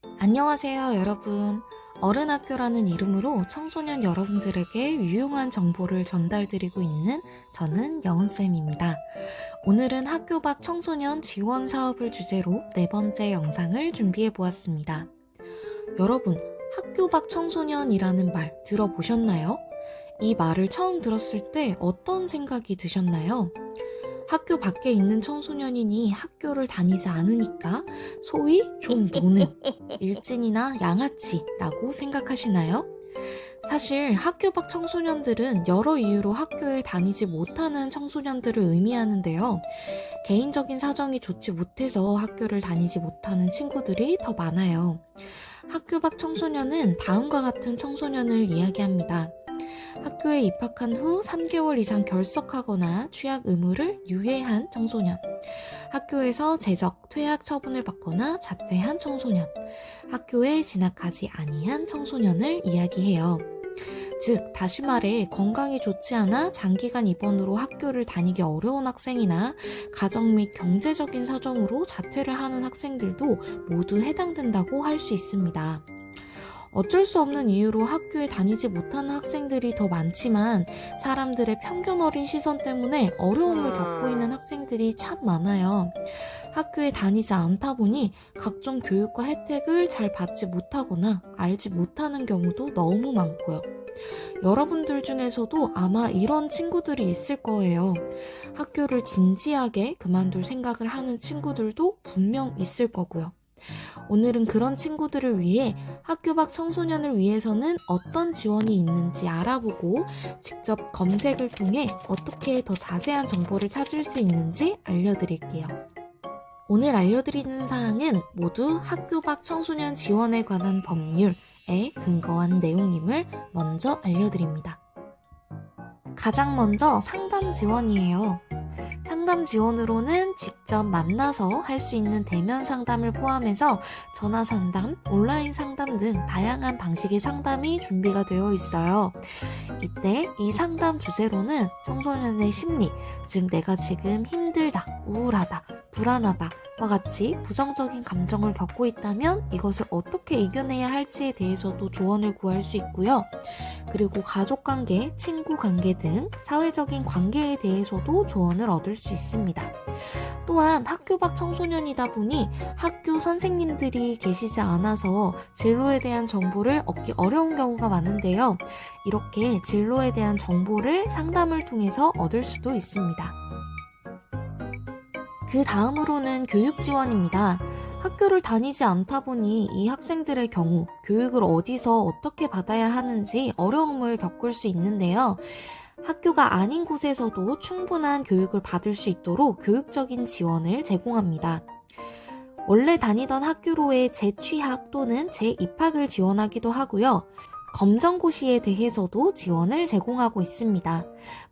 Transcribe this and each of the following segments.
안녕하세요, 여러분. 어른학교라는 이름으로 청소년 여러분들에게 유용한 정보를 전달드리고 있는 저는 여운쌤입니다. 오늘은 학교 밖 청소년 지원 사업을 주제로 네 번째 영상을 준비해 보았습니다. 여러분, 학교 밖 청소년이라는 말 들어보셨나요? 이 말을 처음 들었을 때 어떤 생각이 드셨나요? 학교 밖에 있는 청소년이니 학교를 다니지 않으니까 소위 좀 노는 일진이나 양아치라고 생각하시나요? 사실 학교 밖 청소년들은 여러 이유로 학교에 다니지 못하는 청소년들을 의미하는데요. 개인적인 사정이 좋지 못해서 학교를 다니지 못하는 친구들이 더 많아요. 학교 밖 청소년은 다음과 같은 청소년을 이야기합니다. 학교에 입학한 후 3개월 이상 결석하거나 취학 의무를 유예한 청소년, 학교에서 제적, 퇴학 처분을 받거나 자퇴한 청소년, 학교에 진학하지 아니한 청소년을 이야기해요. 즉, 다시 말해 건강이 좋지 않아 장기간 입원으로 학교를 다니기 어려운 학생이나 가정 및 경제적인 사정으로 자퇴를 하는 학생들도 모두 해당된다고 할 수 있습니다. 어쩔 수 없는 이유로 학교에 다니지 못하는 학생들이 더 많지만 사람들의 편견 어린 시선 때문에 어려움을 겪고 있는 학생들이 참 많아요. 학교에 다니지 않다 보니 각종 교육과 혜택을 잘 받지 못하거나 알지 못하는 경우도 너무 많고요. 여러분들 중에서도 아마 이런 친구들이 있을 거예요. 학교를 진지하게 그만둘 생각을 하는 친구들도 분명 있을 거고요. 오늘은 그런 친구들을 위해 학교 밖 청소년을 위해서는 어떤 지원이 있는지 알아보고 직접 검색을 통해 어떻게 더 자세한 정보를 찾을 수 있는지 알려드릴게요. 오늘 알려드리는 사항은 모두 학교 밖 청소년 지원에 관한 법률에 근거한 내용임을 먼저 알려드립니다. 가장 먼저 상담 지원이에요. 상담 지원으로는 직접 만나서 할 수 있는 대면 상담을 포함해서 전화 상담, 온라인 상담 등 다양한 방식의 상담이 준비가 되어 있어요. 이때 이 상담 주제로는 청소년의 심리, 즉 내가 지금 힘들다, 우울하다, 불안하다 와 같이 부정적인 감정을 겪고 있다면 이것을 어떻게 이겨내야 할지에 대해서도 조언을 구할 수 있고요. 그리고 가족관계, 친구관계 등 사회적인 관계에 대해서도 조언을 얻을 수 있습니다. 또한 학교 밖 청소년이다 보니 학교 선생님들이 계시지 않아서 진로에 대한 정보를 얻기 어려운 경우가 많은데요. 이렇게 진로에 대한 정보를 상담을 통해서 얻을 수도 있습니다. 그 다음으로는 교육 지원입니다. 학교를 다니지 않다 보니 이 학생들의 경우 교육을 어디서 어떻게 받아야 하는지 어려움을 겪을 수 있는데요. 학교가 아닌 곳에서도 충분한 교육을 받을 수 있도록 교육적인 지원을 제공합니다. 원래 다니던 학교로의 재취학 또는 재입학을 지원하기도 하고요. 검정고시에 대해서도 지원을 제공하고 있습니다.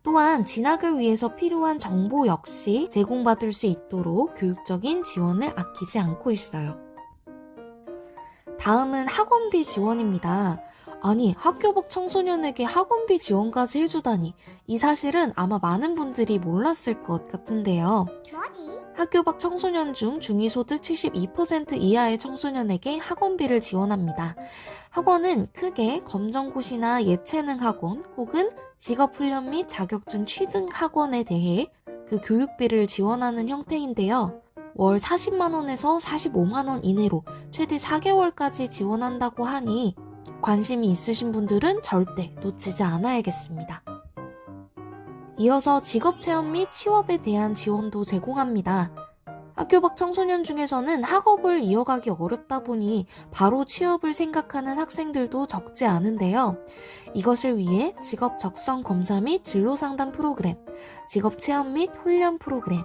또한 진학을 위해서 필요한 정보 역시 제공받을 수 있도록 교육적인 지원을 아끼지 않고 있어요. 다음은 학원비 지원입니다. 아니, 학교 밖 청소년에게 학원비 지원까지 해주다니. 이 사실은 아마 많은 분들이 몰랐을 것 같은데요. 학교 밖 청소년 중 중위소득 72% 이하의 청소년에게 학원비를 지원합니다. 학원은 크게 검정고시나 예체능 학원 혹은 직업훈련 및 자격증 취등 학원에 대해 그 교육비를 지원하는 형태인데요. 월 40만원에서 45만원 이내로 최대 4개월까지 지원한다고 하니 관심이 있으신 분들은 절대 놓치지 않아야겠습니다. 이어서 직업체험 및 취업에 대한 지원도 제공합니다. 학교 밖 청소년 중에서는 학업을 이어가기 어렵다 보니 바로 취업을 생각하는 학생들도 적지 않은데요. 이것을 위해 직업 적성 검사 및 진로 상담 프로그램, 직업 체험 및 훈련 프로그램,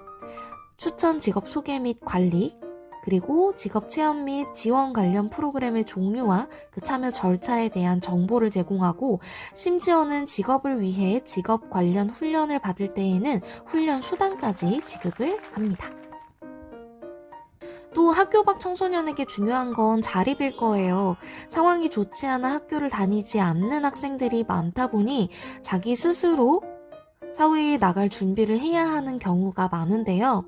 추천 직업 소개 및 관리, 그리고 직업 체험 및 지원 관련 프로그램의 종류와 그 참여 절차에 대한 정보를 제공하고 심지어는 직업을 위해 직업 관련 훈련을 받을 때에는 훈련 수당까지 지급을 합니다. 또 학교 밖 청소년에게 중요한 건 자립일 거예요. 상황이 좋지 않아 학교를 다니지 않는 학생들이 많다 보니 자기 스스로 사회에 나갈 준비를 해야 하는 경우가 많은데요.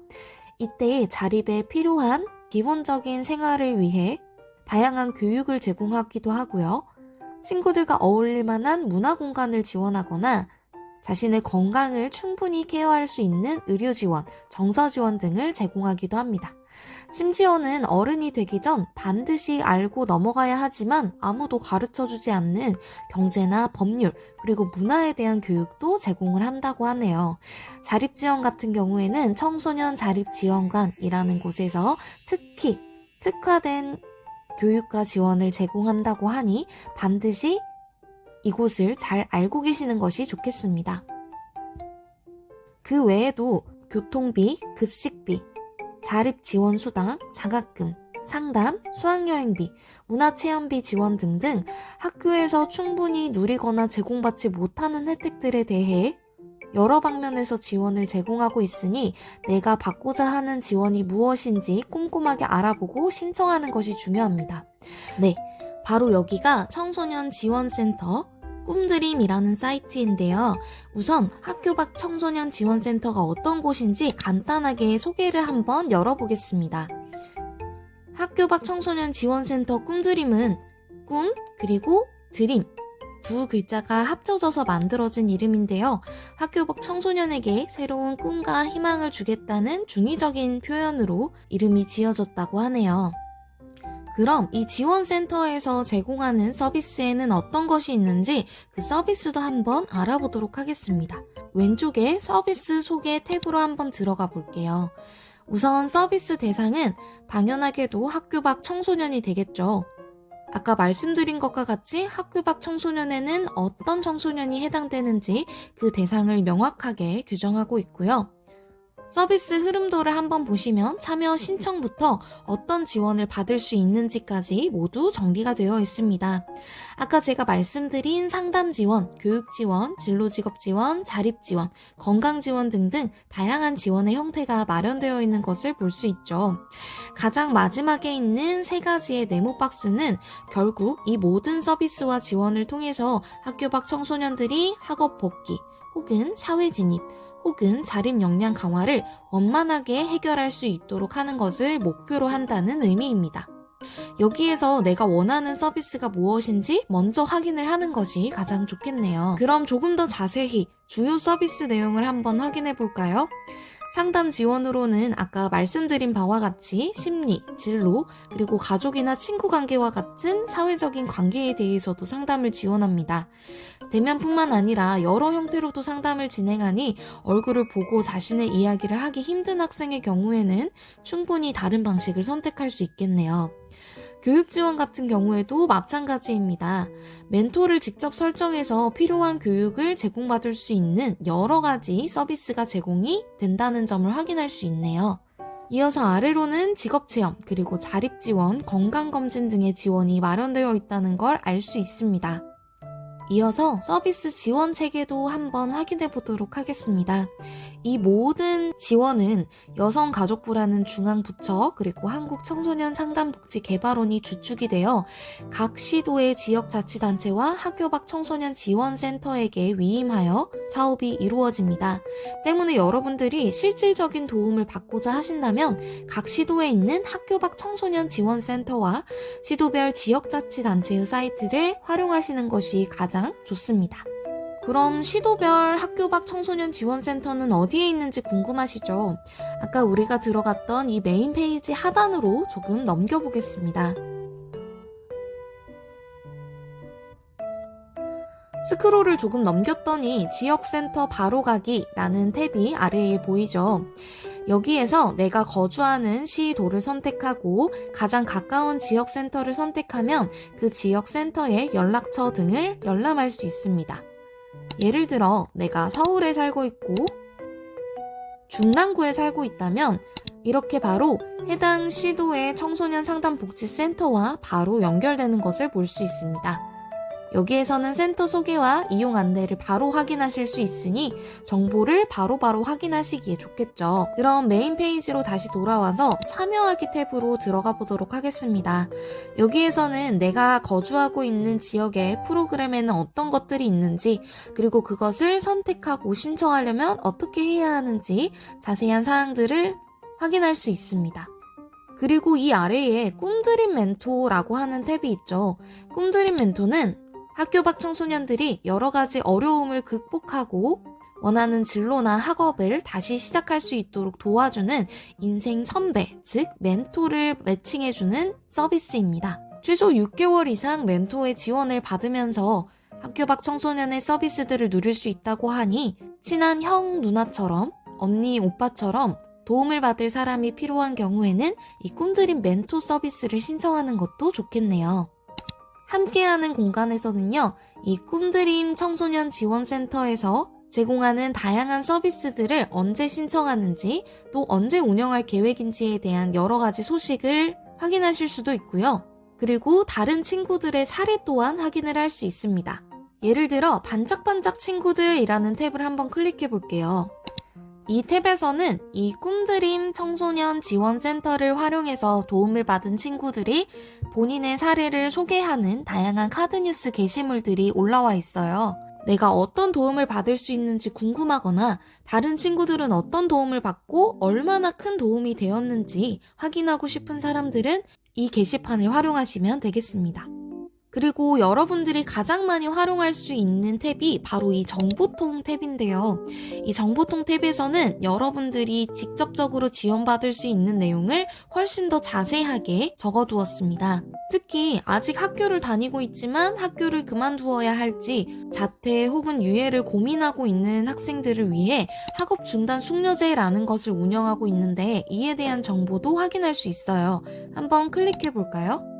이때 자립에 필요한 기본적인 생활을 위해 다양한 교육을 제공하기도 하고요. 친구들과 어울릴 만한 문화 공간을 지원하거나 자신의 건강을 충분히 케어할 수 있는 의료 지원, 정서 지원 등을 제공하기도 합니다. 심지어는 어른이 되기 전 반드시 알고 넘어가야 하지만 아무도 가르쳐주지 않는 경제나 법률, 그리고 문화에 대한 교육도 제공을 한다고 하네요. 자립지원 같은 경우에는 청소년 자립지원관이라는 곳에서 특히 특화된 교육과 지원을 제공한다고 하니 반드시 이곳을 잘 알고 계시는 것이 좋겠습니다. 그 외에도 교통비, 급식비, 자립지원수당, 장학금, 상담, 수학여행비, 문화체험비 지원 등등 학교에서 충분히 누리거나 제공받지 못하는 혜택들에 대해 여러 방면에서 지원을 제공하고 있으니 내가 받고자 하는 지원이 무엇인지 꼼꼼하게 알아보고 신청하는 것이 중요합니다. 네, 바로 여기가 청소년 지원센터 꿈드림이라는 사이트인데요. 우선 학교 밖 청소년 지원센터가 어떤 곳인지 간단하게 소개를 한번 열어보겠습니다. 학교 밖 청소년 지원센터 꿈드림은 꿈 그리고 드림 두 글자가 합쳐져서 만들어진 이름인데요. 학교 밖 청소년에게 새로운 꿈과 희망을 주겠다는 중의적인 표현으로 이름이 지어졌다고 하네요. 그럼 이 지원센터에서 제공하는 서비스에는 어떤 것이 있는지 그 서비스도 한번 알아보도록 하겠습니다. 왼쪽에 서비스 소개 탭으로 한번 들어가 볼게요. 우선 서비스 대상은 당연하게도 학교 밖 청소년이 되겠죠. 아까 말씀드린 것과 같이 학교 밖 청소년에는 어떤 청소년이 해당되는지 그 대상을 명확하게 규정하고 있고요. 서비스 흐름도를 한번 보시면 참여 신청부터 어떤 지원을 받을 수 있는지까지 모두 정리가 되어 있습니다. 아까 제가 말씀드린 상담 지원, 교육 지원, 진로 직업 지원, 자립 지원, 건강 지원 등등 다양한 지원의 형태가 마련되어 있는 것을 볼 수 있죠. 가장 마지막에 있는 세 가지의 네모 박스는 결국 이 모든 서비스와 지원을 통해서 학교 밖 청소년들이 학업 복귀 혹은 사회 진입 혹은 자립 역량 강화를 원만하게 해결할 수 있도록 하는 것을 목표로 한다는 의미입니다. 여기에서 내가 원하는 서비스가 무엇인지 먼저 확인을 하는 것이 가장 좋겠네요. 그럼 조금 더 자세히 주요 서비스 내용을 한번 확인해 볼까요? 상담 지원으로는 아까 말씀드린 바와 같이 심리, 진로, 그리고 가족이나 친구 관계와 같은 사회적인 관계에 대해서도 상담을 지원합니다. 대면뿐만 아니라 여러 형태로도 상담을 진행하니 얼굴을 보고 자신의 이야기를 하기 힘든 학생의 경우에는 충분히 다른 방식을 선택할 수 있겠네요. 교육 지원 같은 경우에도 마찬가지입니다. 멘토를 직접 설정해서 필요한 교육을 제공받을 수 있는 여러 가지 서비스가 제공이 된다는 점을 확인할 수 있네요. 이어서 아래로는 직업체험, 그리고 자립지원, 건강검진 등의 지원이 마련되어 있다는 걸 알 수 있습니다. 이어서 서비스 지원 체계도 한번 확인해 보도록 하겠습니다. 이 모든 지원은 여성가족부라는 중앙부처 그리고 한국청소년상담복지개발원이 주축이 되어 각 시도의 지역자치단체와 학교 밖 청소년 지원센터에게 위임하여 사업이 이루어집니다. 때문에 여러분들이 실질적인 도움을 받고자 하신다면 각 시도에 있는 학교 밖 청소년 지원센터와 시도별 지역자치단체의 사이트를 활용하시는 것이 가장 좋습니다. 그럼 시도별 학교 밖 청소년 지원센터는 어디에 있는지 궁금하시죠? 아까 우리가 들어갔던 이 메인 페이지 하단으로 조금 넘겨보겠습니다. 스크롤을 조금 넘겼더니 지역센터 바로가기라는 탭이 아래에 보이죠? 여기에서 내가 거주하는 시도를 선택하고 가장 가까운 지역센터를 선택하면 그 지역센터의 연락처 등을 열람할 수 있습니다. 예를 들어 내가 서울에 살고 있고 중랑구에 살고 있다면 이렇게 바로 해당 시도의 청소년 상담복지센터와 바로 연결되는 것을 볼 수 있습니다. 여기에서는 센터 소개와 이용 안내를 바로 확인하실 수 있으니 정보를 바로바로 확인하시기에 좋겠죠. 그럼 메인 페이지로 다시 돌아와서 참여하기 탭으로 들어가 보도록 하겠습니다. 여기에서는 내가 거주하고 있는 지역의 프로그램에는 어떤 것들이 있는지 그리고 그것을 선택하고 신청하려면 어떻게 해야 하는지 자세한 사항들을 확인할 수 있습니다. 그리고 이 아래에 꿈드림 멘토라고 하는 탭이 있죠. 꿈드림 멘토는 학교 밖 청소년들이 여러 가지 어려움을 극복하고 원하는 진로나 학업을 다시 시작할 수 있도록 도와주는 인생 선배, 즉 멘토를 매칭해주는 서비스입니다. 최소 6개월 이상 멘토의 지원을 받으면서 학교 밖 청소년의 서비스들을 누릴 수 있다고 하니 친한 형, 누나처럼 언니, 오빠처럼 도움을 받을 사람이 필요한 경우에는 이 꿈드림 멘토 서비스를 신청하는 것도 좋겠네요. 함께하는 공간에서는요, 이 꿈드림 청소년 지원센터에서 제공하는 다양한 서비스들을 언제 신청하는지 또 언제 운영할 계획인지에 대한 여러 가지 소식을 확인하실 수도 있고요. 그리고 다른 친구들의 사례 또한 확인을 할 수 있습니다. 예를 들어 반짝반짝 친구들이라는 탭을 한번 클릭해 볼게요. 이 탭에서는 이 꿈드림 청소년 지원센터를 활용해서 도움을 받은 친구들이 본인의 사례를 소개하는 다양한 카드뉴스 게시물들이 올라와 있어요. 내가 어떤 도움을 받을 수 있는지 궁금하거나 다른 친구들은 어떤 도움을 받고 얼마나 큰 도움이 되었는지 확인하고 싶은 사람들은 이 게시판을 활용하시면 되겠습니다. 그리고 여러분들이 가장 많이 활용할 수 있는 탭이 바로 이 정보통 탭인데요. 이 정보통 탭에서는 여러분들이 직접적으로 지원받을 수 있는 내용을 훨씬 더 자세하게 적어두었습니다. 특히 아직 학교를 다니고 있지만 학교를 그만두어야 할지 자퇴 혹은 유예를 고민하고 있는 학생들을 위해 학업 중단 숙려제라는 것을 운영하고 있는데 이에 대한 정보도 확인할 수 있어요. 한번 클릭해 볼까요?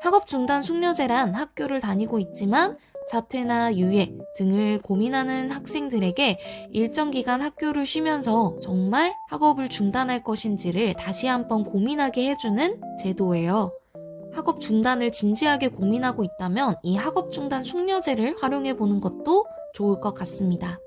학업 중단 숙려제란 학교를 다니고 있지만 자퇴나 유예 등을 고민하는 학생들에게 일정 기간 학교를 쉬면서 정말 학업을 중단할 것인지를 다시 한번 고민하게 해주는 제도예요. 학업 중단을 진지하게 고민하고 있다면 이 학업 중단 숙려제를 활용해 보는 것도 좋을 것 같습니다.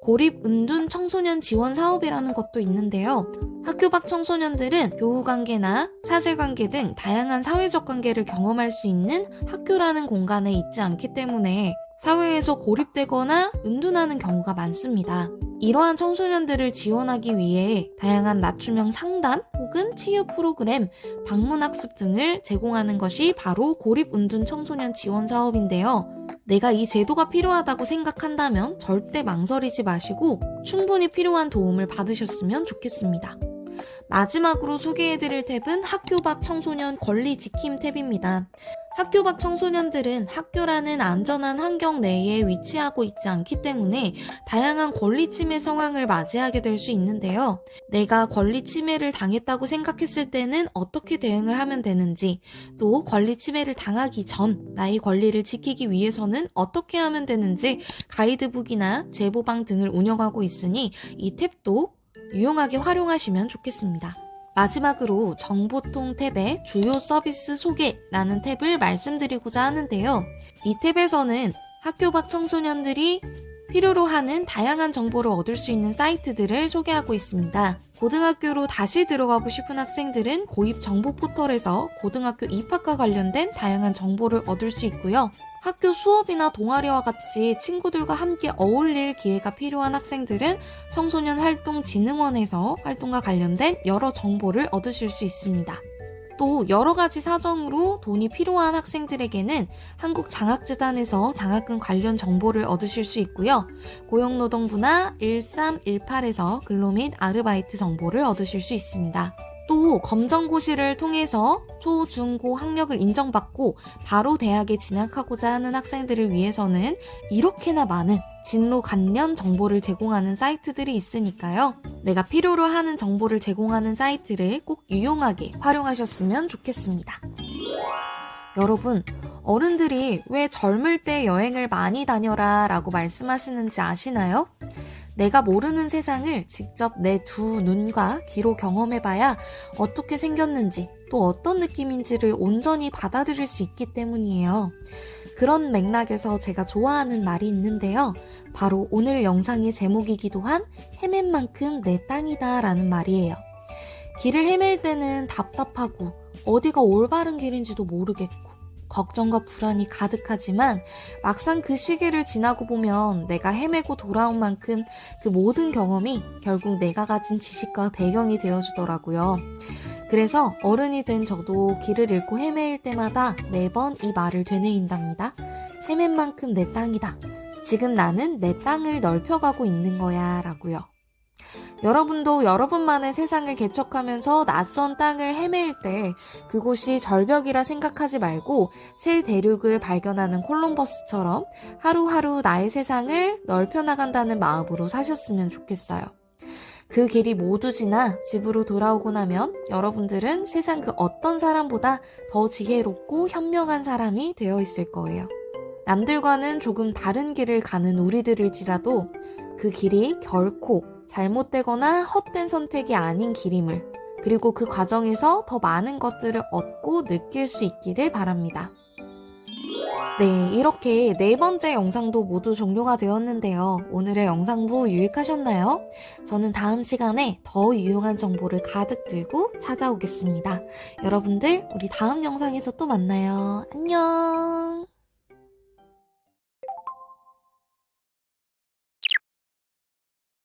고립 은둔 청소년 지원 사업이라는 것도 있는데요. 학교 밖 청소년들은 교우관계나 사제관계 등 다양한 사회적 관계를 경험할 수 있는 학교라는 공간에 있지 않기 때문에 사회에서 고립되거나 은둔하는 경우가 많습니다. 이러한 청소년들을 지원하기 위해 다양한 맞춤형 상담 혹은 치유 프로그램, 방문학습 등을 제공하는 것이 바로 고립은둔 청소년 지원 사업인데요. 내가 이 제도가 필요하다고 생각한다면 절대 망설이지 마시고 충분히 필요한 도움을 받으셨으면 좋겠습니다. 마지막으로 소개해드릴 탭은 학교 밖 청소년 권리 지킴 탭입니다. 학교 밖 청소년들은 학교라는 안전한 환경 내에 위치하고 있지 않기 때문에 다양한 권리 침해 상황을 맞이하게 될 수 있는데요. 내가 권리 침해를 당했다고 생각했을 때는 어떻게 대응을 하면 되는지, 또 권리 침해를 당하기 전 나의 권리를 지키기 위해서는 어떻게 하면 되는지 가이드북이나 제보방 등을 운영하고 있으니 이 탭도 유용하게 활용하시면 좋겠습니다. 마지막으로 정보통 탭의 주요 서비스 소개라는 탭을 말씀드리고자 하는데요. 이 탭에서는 학교 밖 청소년들이 필요로 하는 다양한 정보를 얻을 수 있는 사이트들을 소개하고 있습니다. 고등학교로 다시 들어가고 싶은 학생들은 고입 정보 포털에서 고등학교 입학과 관련된 다양한 정보를 얻을 수 있고요. 학교 수업이나 동아리와 같이 친구들과 함께 어울릴 기회가 필요한 학생들은 청소년 활동진흥원에서 활동과 관련된 여러 정보를 얻으실 수 있습니다. 또 여러 가지 사정으로 돈이 필요한 학생들에게는 한국장학재단에서 장학금 관련 정보를 얻으실 수 있고요. 고용노동부나 1318에서 근로 및 아르바이트 정보를 얻으실 수 있습니다. 또 검정고시를 통해서 초, 중, 고 학력을 인정받고 바로 대학에 진학하고자 하는 학생들을 위해서는 이렇게나 많은 진로 관련 정보를 제공하는 사이트들이 있으니까요. 내가 필요로 하는 정보를 제공하는 사이트를 꼭 유용하게 활용하셨으면 좋겠습니다. 여러분, 어른들이 왜 젊을 때 여행을 많이 다녀라 라고 말씀하시는지 아시나요? 내가 모르는 세상을 직접 내 두 눈과 귀로 경험해봐야 어떻게 생겼는지 또 어떤 느낌인지를 온전히 받아들일 수 있기 때문이에요. 그런 맥락에서 제가 좋아하는 말이 있는데요. 바로 오늘 영상의 제목이기도 한 헤맨 만큼 내 땅이다 라는 말이에요. 길을 헤맬 때는 답답하고 어디가 올바른 길인지도 모르겠고 걱정과 불안이 가득하지만 막상 그 시기를 지나고 보면 내가 헤매고 돌아온 만큼 그 모든 경험이 결국 내가 가진 지식과 배경이 되어주더라고요. 그래서 어른이 된 저도 길을 잃고 헤매일 때마다 매번 이 말을 되뇌인답니다. 헤맨 만큼 내 땅이다. 지금 나는 내 땅을 넓혀가고 있는 거야 라고요. 여러분도 여러분만의 세상을 개척하면서 낯선 땅을 헤매일 때 그곳이 절벽이라 생각하지 말고 새 대륙을 발견하는 콜럼버스처럼 하루하루 나의 세상을 넓혀나간다는 마음으로 사셨으면 좋겠어요. 그 길이 모두 지나 집으로 돌아오고 나면 여러분들은 세상 그 어떤 사람보다 더 지혜롭고 현명한 사람이 되어 있을 거예요. 남들과는 조금 다른 길을 가는 우리들일지라도 그 길이 결코 잘못되거나 헛된 선택이 아닌 길임을, 그리고 그 과정에서 더 많은 것들을 얻고 느낄 수 있기를 바랍니다. 네, 이렇게 네 번째 영상도 모두 종료가 되었는데요. 오늘의 영상도 유익하셨나요? 저는 다음 시간에 더 유용한 정보를 가득 들고 찾아오겠습니다. 여러분들, 우리 다음 영상에서 또 만나요. 안녕!